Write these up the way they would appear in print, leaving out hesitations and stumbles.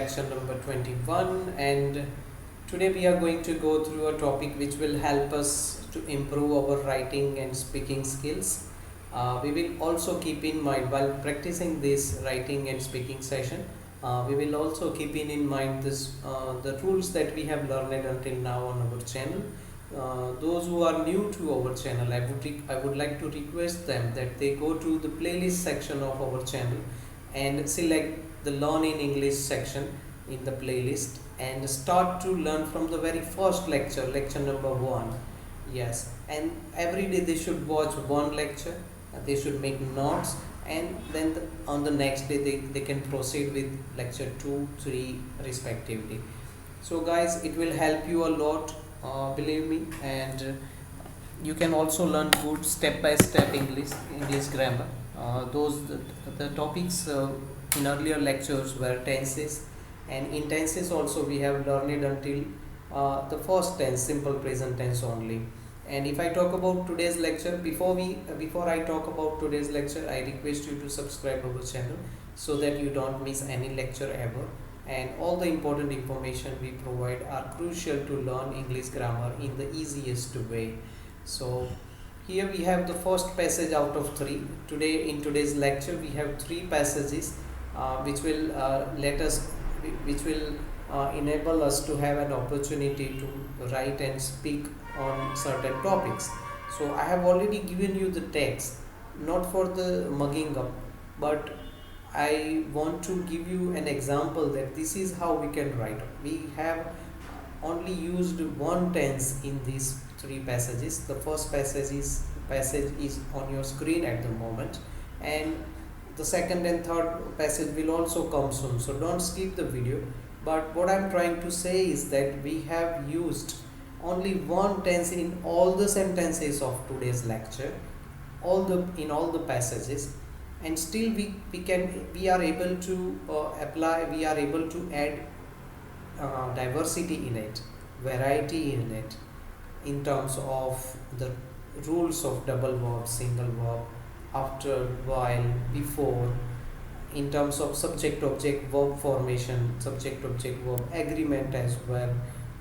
lecture number 21, and today we are going to go through a topic which will help us to improve our writing and speaking skills. We will also keep in mind while practicing this writing and speaking session, we will also keep in mind the rules that we have learned until now on our channel. Those who are new to our channel, I would like to request them that they go to the playlist section of our channel and select the Learn in English section in the playlist and start to learn from the very first lecture, lecture number 1. Yes, and every day they should watch one lecture, they should make notes, and then on the next day they can proceed with lecture 2, 3 respectively. So guys, it will help you a lot, believe me, and you can also learn good step-by-step English grammar. The topics in earlier lectures were tenses, and in tenses also we have learned until the first tense, simple present tense only. And if I talk about today's lecture, before I talk about today's lecture, I request you to subscribe our channel so that you don't miss any lecture ever. And all the important information we provide are crucial to learn English grammar in the easiest way. So here we have the first passage out of 3. In today's lecture we have 3 passages which will enable us to have an opportunity to write and speak on certain topics. So I have already given you the text, not for the mugging up, but I want to give you an example that this is how we can write. We have only used one tense in these 3 passages. The first passage is on your screen at the moment, and the second and third passage will also come soon, so don't skip the video. But what I'm trying to say is that we have used only one tense in all the sentences of today's lecture, in all the passages, and still we are able to we are able to add diversity in it, variety in it, in terms of the rules of double verb, single verb, after, while, before, in terms of subject object verb formation, subject object verb agreement as well.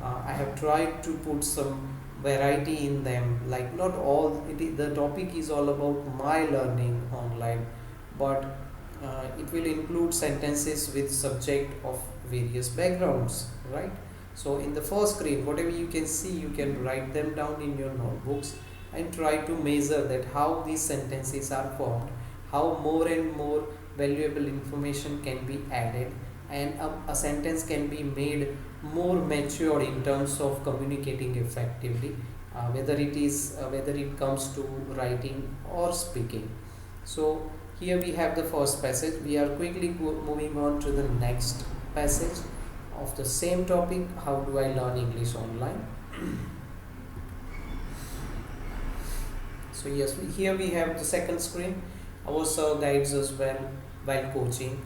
I have tried to put some variety in them, like not all the topic is all about my learning online, but it will include sentences with subject of various backgrounds, right? So in the first screen, whatever you can see, you can write them down in your notebooks and try to measure that how these sentences are formed, how more and more valuable information can be added, and a sentence can be made more mature in terms of communicating effectively, whether it comes to writing or speaking. So here we have the first passage. We are quickly moving on to the next passage of the same topic, how do I learn English online. So yes, here we have the second screen. Our sir guides us well while coaching.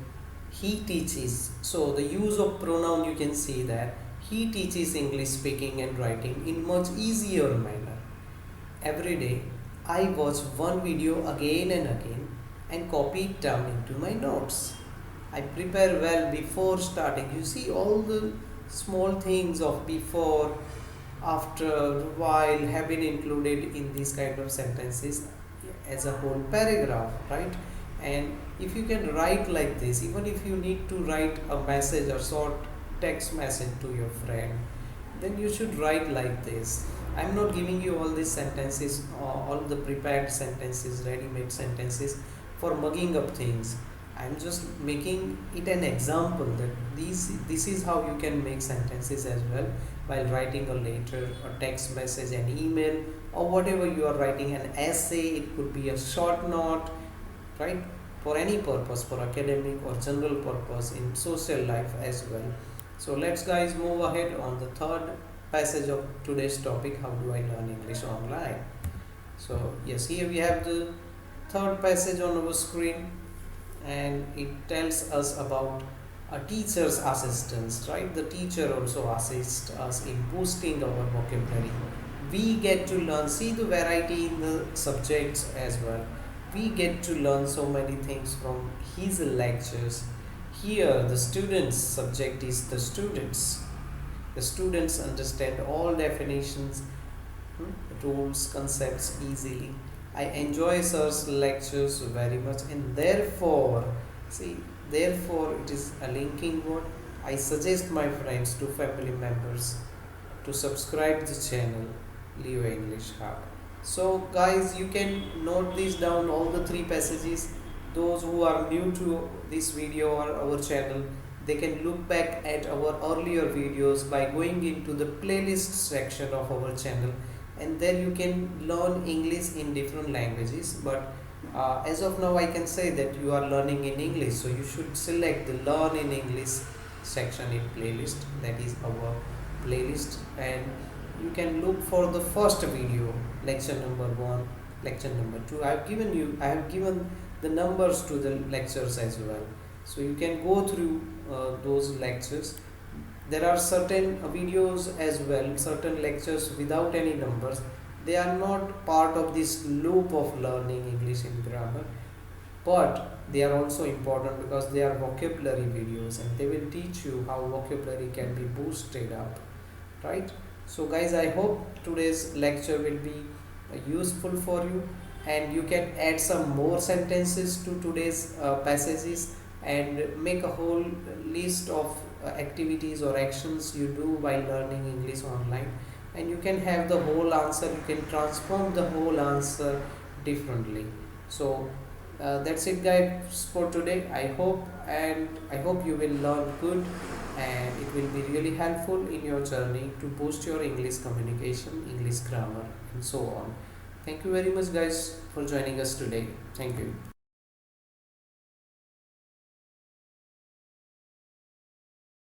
He teaches. So the use of pronoun, you can see that he teaches English speaking and writing in much easier manner. Every day I watch one video again and again and copy it down into my notes. I prepare well before starting. You see all the small things of before, after, while have been included in these kind of sentences as a whole paragraph, right? And if you can write like this, even if you need to write a message or short text message to your friend, then you should write like this. I'm not giving you all these sentences, all the prepared sentences, ready-made sentences for mugging up things. I'm just making it an example that this is how you can make sentences as well while writing a letter, a text message, an email, or whatever you are writing, an essay. It could be a short note, right? For any purpose, for academic or general purpose in social life as well. So let's guys move ahead on the third passage of today's topic, how do I learn English online. So yes, here we have the third passage on our screen, and it tells us about a teacher's assistance, right? The teacher also assists us in boosting our vocabulary. We get to learn, see the variety in the subjects as well. We get to learn so many things from his lectures. Here, the students subject is the students. The students understand all definitions, rules, concepts easily. I enjoy sir's lectures very much, and therefore, see, therefore, it is a linking word. I suggest my friends to family members to subscribe the channel Leo English Hub. So guys, you can note these down, all the three passages. Those who are new to this video or our channel, they can look back at our earlier videos by going into the playlist section of our channel, and there you can learn English in different languages. But as of now, I can say that you are learning in English, so you should select the learn in English section in playlist. That is our playlist, and you can look for the first video, lecture number 1, lecture number 2. I have given the numbers to the lectures as well, so you can go through those lectures. There are certain videos as well, certain lectures without any numbers. They are not part of this loop of learning English and grammar, but they are also important because they are vocabulary videos, and they will teach you how vocabulary can be boosted up, right? So guys, I hope today's lecture will be useful for you, and you can add some more sentences to today's passages, and make a whole list of activities or actions you do while learning English online, and you can have the whole answer. You can transform the whole answer differently. So that's it guys for today. I hope you will learn good, and it will be really helpful in your journey to boost your English communication, English grammar, and so on. Thank you very much guys for joining us today. Thank you.